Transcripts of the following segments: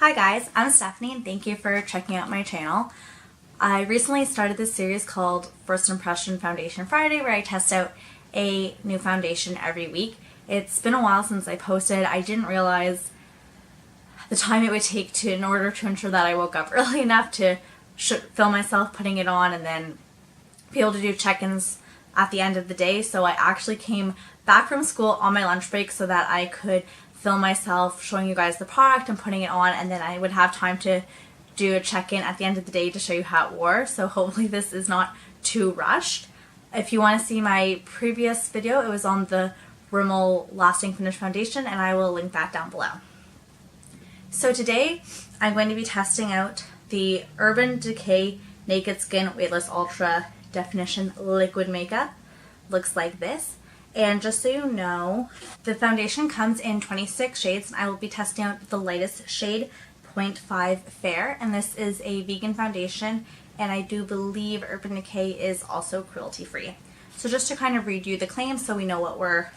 Hi guys, I'm Stephanie and thank you for checking out my channel. I recently started this series called First Impression Foundation Friday where I test out a new foundation every week. It's been a while since I posted. I didn't realize the time it would take in order to ensure that I woke up early enough to film myself putting it on and then be able to do check-ins at the end of the day. So I actually came back from school on my lunch break so that I could film myself showing you guys the product and putting it on, and then I would have time to do a check-in at the end of the day to show you how it wore. So hopefully this is not too rushed. If you want to see my previous video, it was on the Rimmel Lasting Finish Foundation and I will link that down below. So today I'm going to be testing out the Urban Decay Naked Skin Weightless Ultra Definition Liquid Makeup. Looks like this. And just so you know, the foundation comes in 26 shades and I will be testing out the lightest shade, 0.5 Fair, and this is a vegan foundation and I do believe Urban Decay is also cruelty free. So just to kind of read you the claims so we know what we're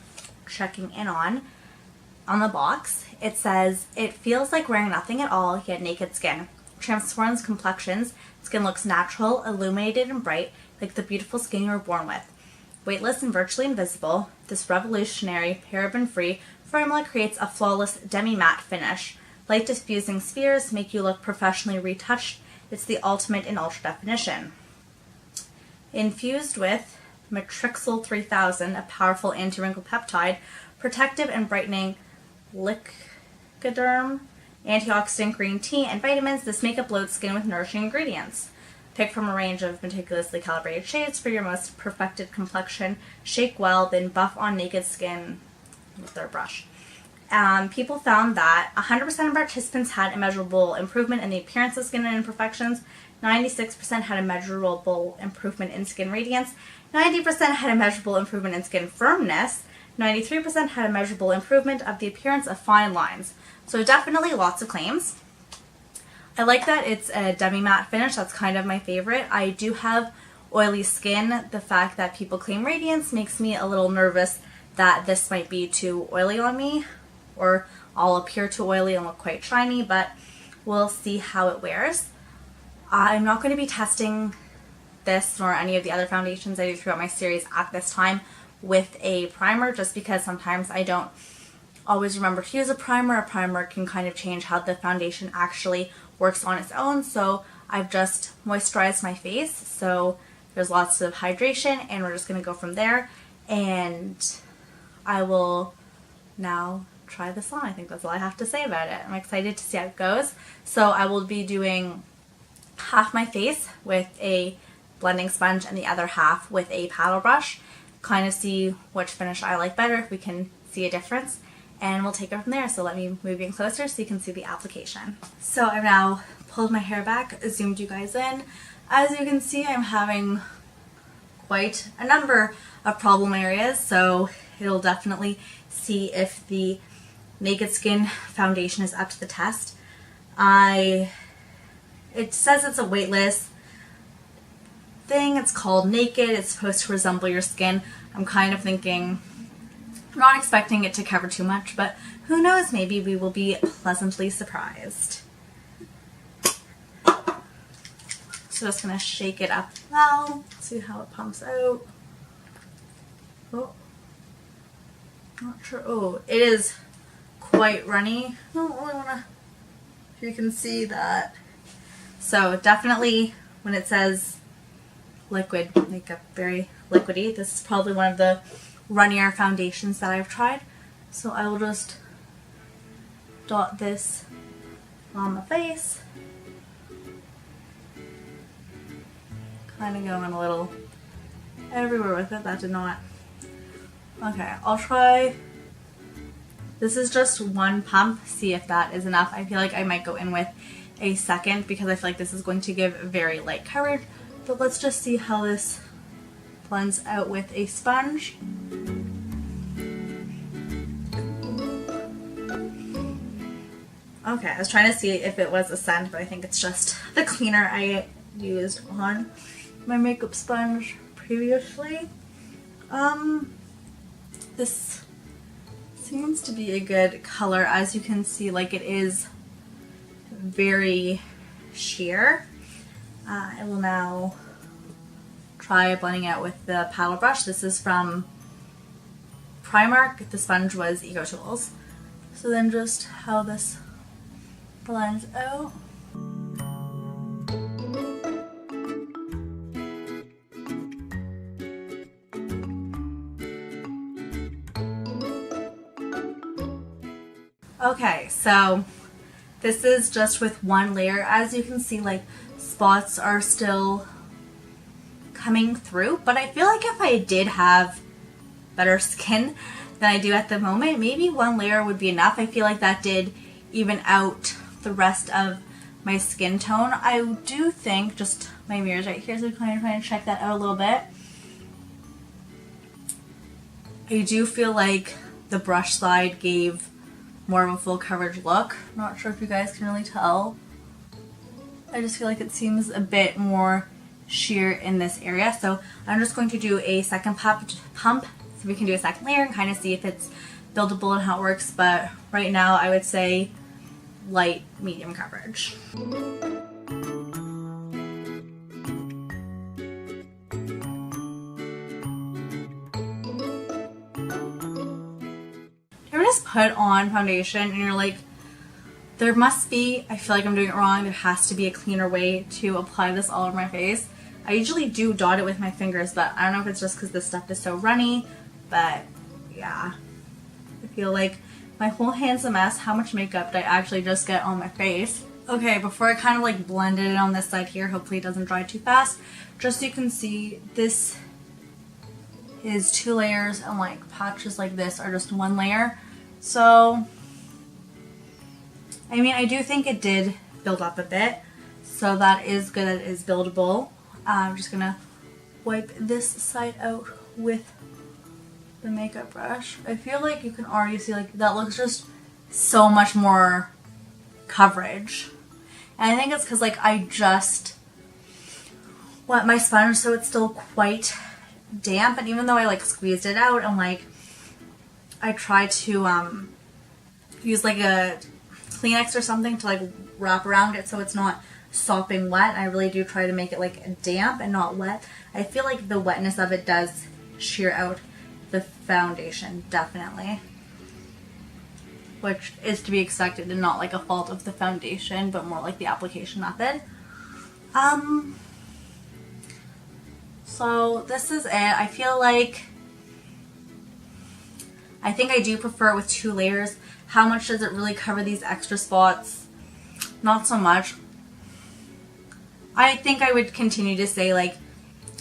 checking in on the box, it says, "It feels like wearing nothing at all, yet naked skin. Transforms complexions. Skin looks natural, illuminated and bright, like the beautiful skin you were born with. Weightless and virtually invisible, this revolutionary, paraben-free formula creates a flawless demi-matte finish. Light diffusing spheres make you look professionally retouched. It's the ultimate in ultra definition. Infused with Matrixyl 3000, a powerful anti-wrinkle peptide, protective and brightening Liquiderm, antioxidant green tea, and vitamins, this makeup loads skin with nourishing ingredients. Pick from a range of meticulously calibrated shades for your most perfected complexion. Shake well, then buff on naked skin with their brush." People found that 100% of participants had a measurable improvement in the appearance of skin and imperfections. 96% had a measurable improvement in skin radiance. 90% had a measurable improvement in skin firmness. 93% had a measurable improvement of the appearance of fine lines. So definitely lots of claims. I like that it's a demi-matte finish. That's kind of my favorite. I do have oily skin. The fact that people claim radiance makes me a little nervous that this might be too oily on me, or I'll appear too oily and look quite shiny, but we'll see how it wears. I'm not going to be testing this nor any of the other foundations I do throughout my series at this time with a primer, just because sometimes I don't always remember to use a primer. A primer can kind of change how the foundation actually works on its own, so I've just moisturized my face, so there's lots of hydration, and we're just going to go from there, and I will now try this on. I think that's all I have to say about it. I'm excited to see how it goes. So I will be doing half my face with a blending sponge and the other half with a paddle brush, kind of see which finish I like better, if we can see a difference, and we'll take it from there. So let me move in closer so you can see the application. So I've now pulled my hair back, zoomed you guys in. As you can see, I'm having quite a number of problem areas, so it'll definitely see if the Naked Skin foundation is up to the test. It says it's a weightless thing. It's called Naked. It's supposed to resemble your skin. I'm kind of thinking, I'm not expecting it to cover too much, but who knows, maybe we will be pleasantly surprised. So just going to shake it up well, see how it pumps out. Oh, not sure. Oh, it is quite runny. I don't really want to, if you can see that. So definitely when it says liquid makeup, very liquidy. This is probably one of the runnier foundations that I've tried. So I will just dot this on the face. Kind of going a little everywhere with it. That did not. Okay, I'll try. This is just one pump. See if that is enough. I feel like I might go in with a second because I feel like this is going to give very light coverage. But let's just see how this blends out with a sponge. Okay, I was trying to see if it was a scent, but I think it's just the cleaner I used on my makeup sponge previously. This seems to be a good color. As you can see, like, it is very sheer. I will now try blending out with the paddle brush. This is from Primark. The sponge was Ego Tools. So then just how this blends out. Okay, so this is just with one layer. As you can see, like, spots are still coming through, but I feel like if I did have better skin than I do at the moment, maybe one layer would be enough. I feel like that did even out the rest of my skin tone. I do think, just my mirror's right here, so I'm kind of trying to check that out a little bit. I do feel like the brush side gave more of a full coverage look. Not sure if you guys can really tell. I just feel like it seems a bit more sheer in this area. So I'm just going to do a second pump so we can do a second layer and kind of see if it's buildable and how it works. But right now I would say light medium coverage. Just put on foundation and you're like, there must be, I feel like I'm doing it wrong, there has to be a cleaner way to apply this all over my face. I usually do dot it with my fingers, but I don't know if it's just because this stuff is so runny, but yeah, I feel like my whole hand's a mess. How much makeup did I actually just get on my face? Okay, before I kind of like blended it on this side here, hopefully it doesn't dry too fast, just so you can see, this is 2 layers and like patches like this are just 1 layer. So, I mean, I do think it did build up a bit, so that is good, that it is buildable. I'm just gonna wipe this side out with the makeup brush. I feel like you can already see, like, that looks just so much more coverage. And I think it's because, like, I just wet my sponge so it's still quite damp, and even though I, like, squeezed it out and, like, I try to use like a Kleenex or something to like wrap around it so it's not sopping wet. I really do try to make it like damp and not wet. I feel like the wetness of it does sheer out the foundation, definitely. Which is to be expected and not like a fault of the foundation, but more like the application method. So this is it. I feel like I think I do prefer it with 2 layers. How much does it really cover these extra spots? Not so much. I think I would continue to say like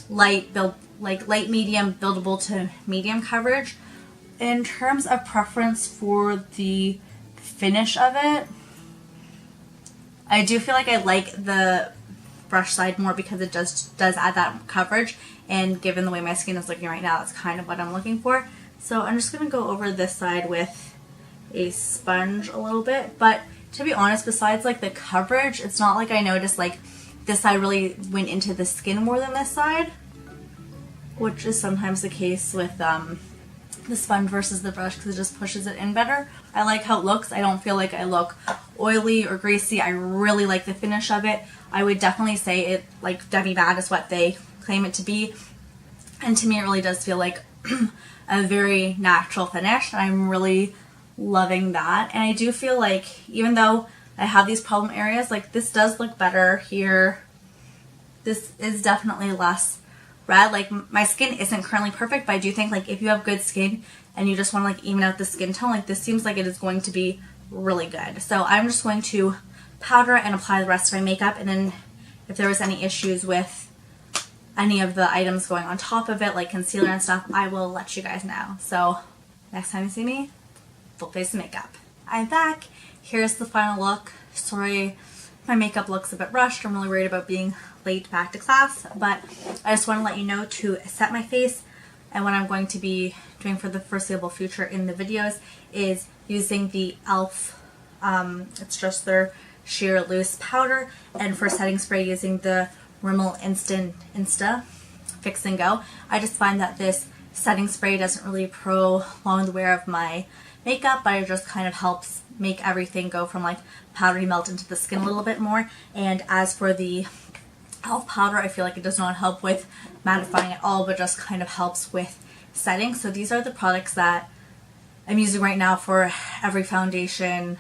light medium buildable to medium coverage. In terms of preference for the finish of it, I do feel like I like the brush side more because it does add that coverage, and given the way my skin is looking right now, that's kind of what I'm looking for. So I'm just going to go over this side with a sponge a little bit. But to be honest, besides like the coverage, it's not like I noticed like this side really went into the skin more than this side, which is sometimes the case with the sponge versus the brush because it just pushes it in better. I like how it looks. I don't feel like I look oily or greasy. I really like the finish of it. I would definitely say it like Debbie Matte is what they claim it to be. And to me, it really does feel like a very natural finish, and I'm really loving that. And I do feel like even though I have these problem areas, like this does look better here. This is definitely less red. Like my skin isn't currently perfect, but I do think like if you have good skin and you just want to like even out the skin tone, like this seems like it is going to be really good. So I'm just going to powder and apply the rest of my makeup, and then if there was any issues with any of the items going on top of it, like concealer and stuff, I will let you guys know. So next time you see me, full face of makeup. I'm back. Here's the final look. Sorry, my makeup looks a bit rushed. I'm really worried about being late back to class, but I just want to let you know to set my face, and what I'm going to be doing for the foreseeable future in the videos is using the E.L.F. It's just their sheer loose powder, and for setting spray using the Rimmel Insta Fix and Go. I just find that this setting spray doesn't really prolong the wear of my makeup, but it just kind of helps make everything go from like powdery melt into the skin a little bit more. And as for the E.L.F powder, I feel like it does not help with mattifying at all, but just kind of helps with setting. So these are the products that I'm using right now for every foundation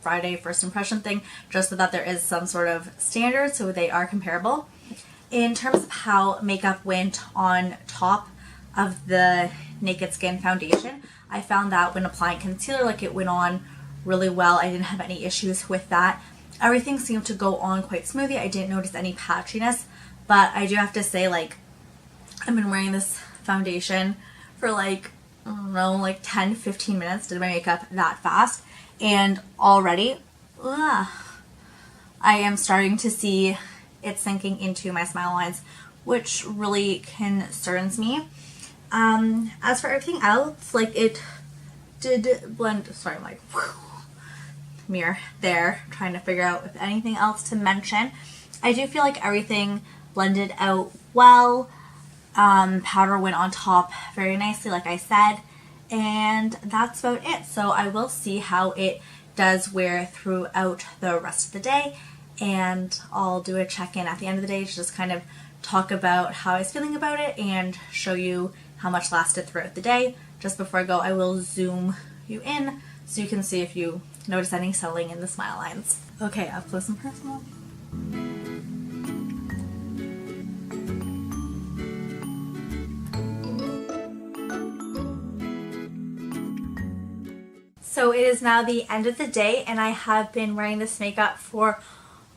Friday first impression thing, just so that there is some sort of standard so they are comparable. In terms of how makeup went on top of the Naked Skin foundation, I found that when applying concealer, like, it went on really well. I didn't have any issues with that. Everything seemed to go on quite smoothly. I didn't notice any patchiness, but I do have to say, like, I've been wearing this foundation for like, I don't know, like 10-15 minutes, did my makeup that fast, and already I am starting to see it sinking into my smile lines, which really concerns me. As for everything else, like, it did blend. Sorry, I'm like, mirror there, trying to figure out if anything else to mention. I do feel like everything blended out well. Powder went on top very nicely, like I said, and that's about it. So I will see how it does wear throughout the rest of the day, and I'll do a check-in at the end of the day to just kind of talk about how I was feeling about it and show you how much lasted throughout the day. Just before I go, I will zoom you in so you can see if you notice any settling in the smile lines. Okay, up close and personal. So it is now the end of the day, and I have been wearing this makeup for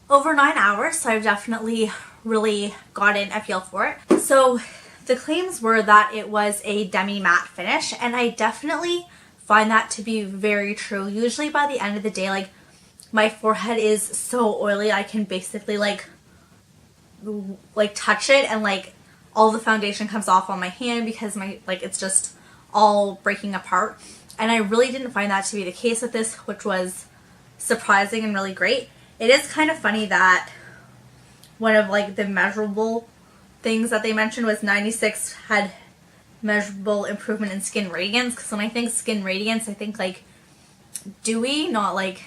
over 9 hours, so I've definitely really gotten a feel for it. So the claims were that it was a demi-matte finish, and I definitely find that to be very true. Usually by the end of the day, like, my forehead is so oily I can basically like touch it and like all the foundation comes off on my hand because it's just all breaking apart. And I really didn't find that to be the case with this, which was surprising and really great. It is kind of funny that one of like the measurable things that they mentioned was 96 had measurable improvement in skin radiance, because when I think skin radiance, I think like dewy, not like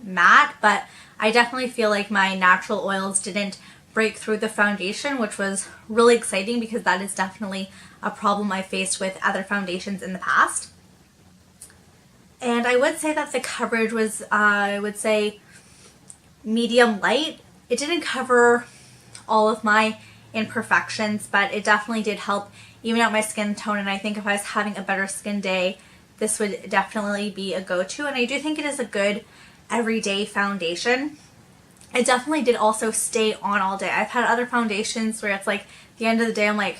matte, but I definitely feel like my natural oils didn't break through the foundation, which was really exciting because that is definitely a problem I faced with other foundations in the past. And I would say that the coverage was, I would say, medium light. It didn't cover all of my imperfections, but it definitely did help even out my skin tone, and I think if I was having a better skin day, this would definitely be a go-to. And I do think it is a good everyday foundation. It definitely did also stay on all day. I've had other foundations where it's like the end of the day I'm like,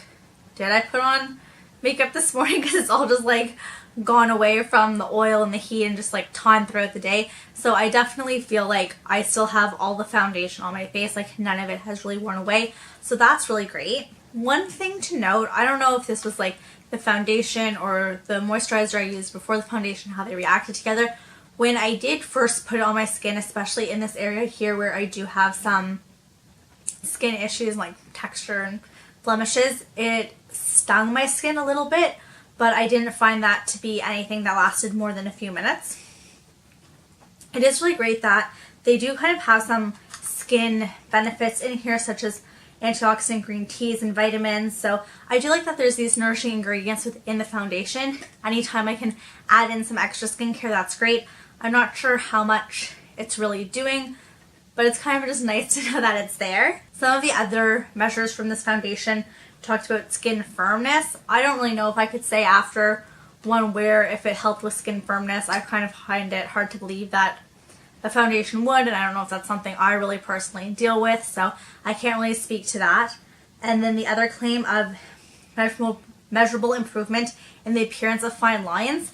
did I put on makeup this morning? Because it's all just like gone away from the oil and the heat and just like time throughout the day. So I definitely feel like I still have all the foundation on my face, like none of it has really worn away. So that's really great. One thing to note, I don't know if this was like the foundation or the moisturizer I used before the foundation, how they reacted together. When I did first put it on my skin, especially in this area here where I do have some skin issues like texture and blemishes, it stung my skin a little bit, but I didn't find that to be anything that lasted more than a few minutes. It is really great that they do kind of have some skin benefits in here, such as antioxidant green teas and vitamins. So I do like that there's these nourishing ingredients within the foundation. Anytime I can add in some extra skincare, that's great. I'm not sure how much it's really doing, but it's kind of just nice to know that it's there. Some of the other measures from this foundation talked about skin firmness. I don't really know if I could say after one wear if it helped with skin firmness. I kind of find it hard to believe that a foundation would, and I don't know if that's something I really personally deal with, so I can't really speak to that. And then the other claim of measurable improvement in the appearance of fine lines,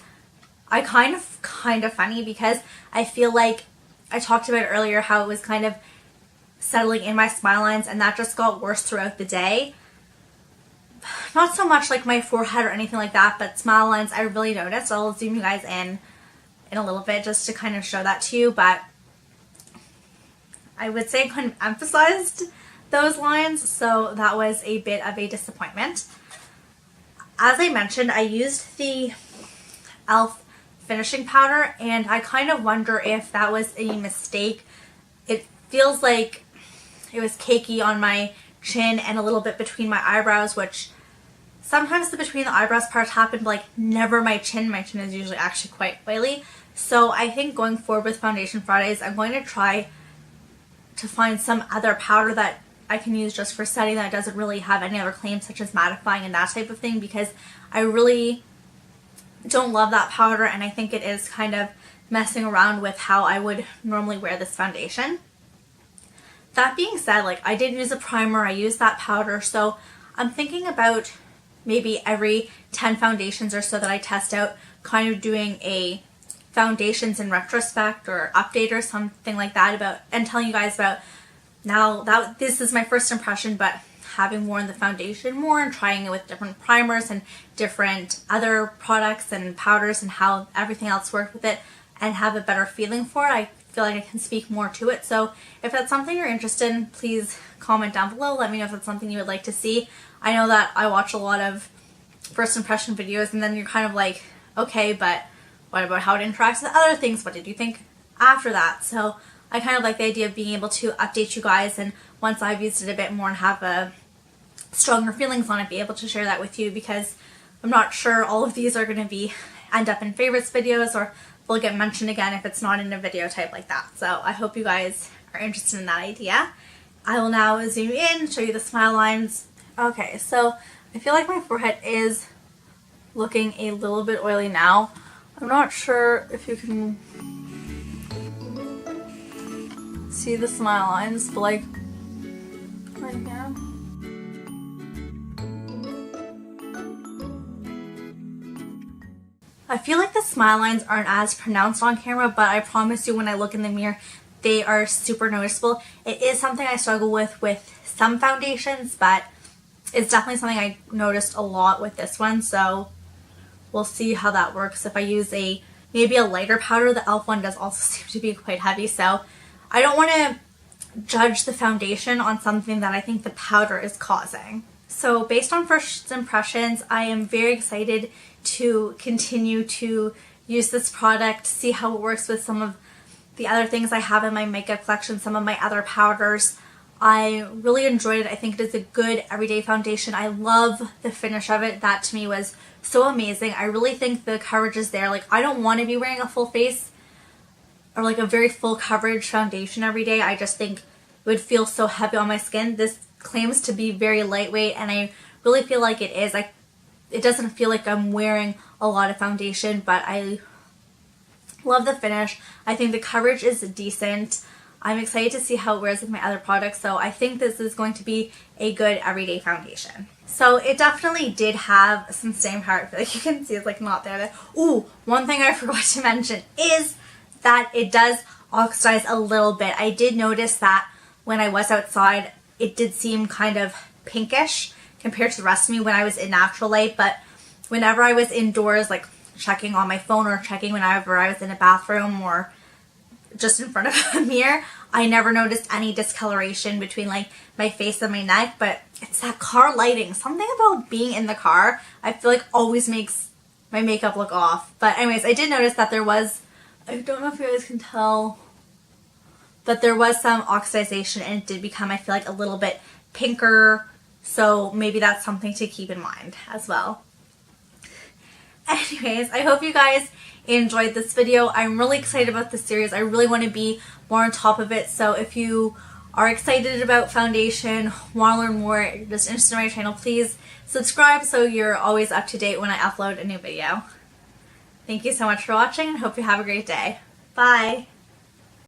I kind of funny because I feel like I talked about earlier how it was kind of settling in my smile lines, and that just got worse throughout the day. Not so much like my forehead or anything like that, but smile lines I really noticed. I'll zoom you guys in a little bit just to kind of show that to you, but I would say I kind of emphasized those lines, so that was a bit of a disappointment. As I mentioned, I used the E.L.F finishing powder, and I kind of wonder if that was a mistake. It feels like it was cakey on my chin and a little bit between my eyebrows, which sometimes the between the eyebrows part happened, but like never my chin. My chin is usually actually quite oily. So I think going forward with Foundation Fridays, I'm going to try to find some other powder that I can use just for setting that doesn't really have any other claims such as mattifying and that type of thing, because I really don't love that powder and I think it is kind of messing around with how I would normally wear this foundation. That being said, like I did use a primer, I used that powder, so I'm thinking about maybe every 10 foundations or so that I test out, kind of doing a foundations in retrospect or update or something like that about, and telling you guys about now that this is my first impression, but having worn the foundation more and trying it with different primers and different other products and powders and how everything else worked with it and have a better feeling for it, I feel like I can speak more to it. So if that's something you're interested in, please comment down below. Let me know if that's something you would like to see. I know that I watch a lot of first impression videos and then you're kind of like, okay, but what about how it interacts with other things? What did you think after that? So I kind of like the idea of being able to update you guys, and once I've used it a bit more and have a stronger feelings on it, be able to share that with you, because I'm not sure all of these are going to end up in favorites videos, or they'll get mentioned again if it's not in a video type like that. So I hope you guys are interested in that idea. I will now zoom in, show you the smile lines. Okay, so I feel like my forehead is looking a little bit oily now. I'm not sure if you can see the smile lines, but like right here. I feel like the smile lines aren't as pronounced on camera, but I promise you when I look in the mirror, they are super noticeable. It is something I struggle with some foundations, but it's definitely something I noticed a lot with this one, so we'll see how that works. If I use maybe a lighter powder, the E.L.F one does also seem to be quite heavy, so I don't want to judge the foundation on something that I think the powder is causing. So based on first impressions, I am very excited to continue to use this product, see how it works with some of the other things I have in my makeup collection, some of my other powders. I really enjoyed it. I think it is a good everyday foundation. I love the finish of it. That to me was so amazing. I really think the coverage is there. Like I don't want to be wearing a full face or like a very full coverage foundation every day. I just think it would feel so heavy on my skin. This claims to be very lightweight and I really feel like it is. It doesn't feel like I'm wearing a lot of foundation, but I love the finish. I think the coverage is decent. I'm excited to see how it wears with my other products, so I think this is going to be a good everyday foundation. So it definitely did have some staying power. I feel like you can see it's like not there. Ooh, one thing I forgot to mention is that it does oxidize a little bit. I did notice that when I was outside, it did seem kind of pinkish compared to the rest of me when I was in natural light, but whenever I was indoors, like checking on my phone or checking whenever I was in a bathroom or just in front of a mirror, I never noticed any discoloration between like my face and my neck. But it's that car lighting. Something about being in the car, I feel like always makes my makeup look off. But anyways, I did notice that there was, I don't know if you guys can tell, but there was some oxidization and it did become, I feel like, a little bit pinker. So maybe that's something to keep in mind as well. Anyways, I hope you guys enjoyed this video. I'm really excited about this series. I really want to be more on top of it. So if you are excited about foundation, want to learn more, just interested in my channel, please subscribe so you're always up to date when I upload a new video. Thank you so much for watching and hope you have a great day. Bye!